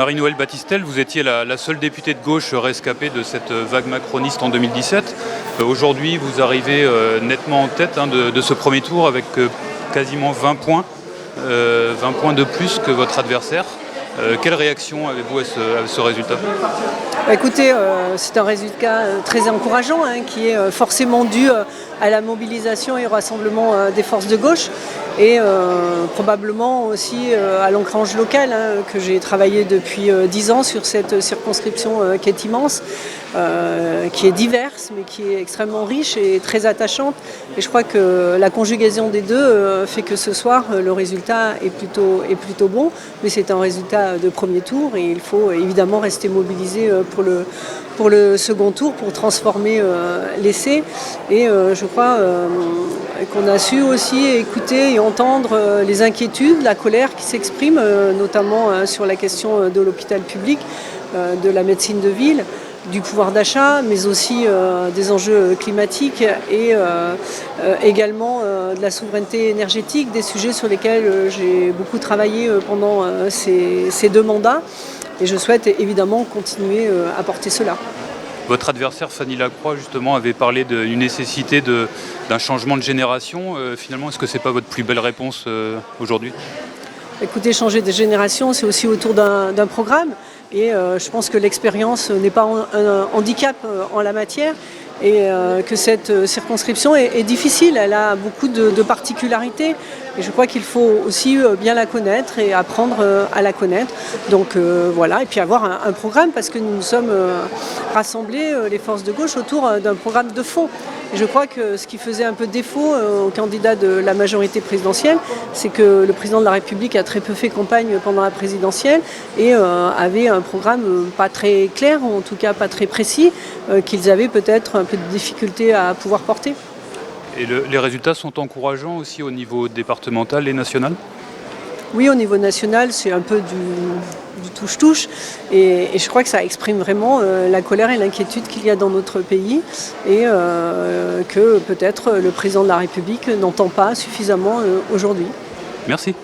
Marie-Noëlle Battistel, vous étiez la seule députée de gauche rescapée de cette vague macroniste en 2017. Aujourd'hui, vous arrivez nettement en tête de ce premier tour avec quasiment 20 points de plus que votre adversaire. Quelle réaction avez-vous à ce résultat ? Écoutez, c'est un résultat très encourageant qui est forcément dû à la mobilisation et au rassemblement des forces de gauche et probablement aussi à l'ancrage local que j'ai travaillé depuis 10 ans sur cette circonscription qui est immense, qui est diverse mais qui est extrêmement riche et très attachante. Et je crois que la conjugaison des deux fait que ce soir le résultat est plutôt bon, mais c'est un résultat de premier tour et il faut évidemment rester mobilisé pour le second tour pour transformer l'essai. Et je crois qu'on a su aussi écouter et entendre les inquiétudes, la colère qui s'exprime, notamment sur la question de l'hôpital public, de la médecine de ville, du pouvoir d'achat, mais aussi des enjeux climatiques et également de la souveraineté énergétique, des sujets sur lesquels j'ai beaucoup travaillé pendant ces 2 mandats. Et je souhaite évidemment continuer à porter cela. Votre adversaire Fanny Lacroix justement avait parlé d'une nécessité d'un changement de génération. Finalement, est-ce que ce n'est pas votre plus belle réponse aujourd'hui ? Écoutez, changer de génération, c'est aussi autour d'un programme. Et je pense que l'expérience n'est pas un handicap en la matière. Et que cette circonscription est difficile, elle a beaucoup de particularités et je crois qu'il faut aussi bien la connaître et apprendre à la connaître. Donc voilà, et puis avoir un programme parce que nous nous sommes rassemblés, les forces de gauche, autour d'un programme de fond. Et je crois que ce qui faisait un peu défaut aux candidats de la majorité présidentielle, c'est que le président de la République a très peu fait campagne pendant la présidentielle et avait un programme pas très clair, ou en tout cas pas très précis, qu'ils avaient peut-être un peu de difficulté à pouvoir porter. Et les résultats sont encourageants aussi au niveau départemental et national ? Oui, au niveau national, c'est un peu du touche-touche et je crois que ça exprime vraiment la colère et l'inquiétude qu'il y a dans notre pays et que peut-être le président de la République n'entend pas suffisamment aujourd'hui. Merci.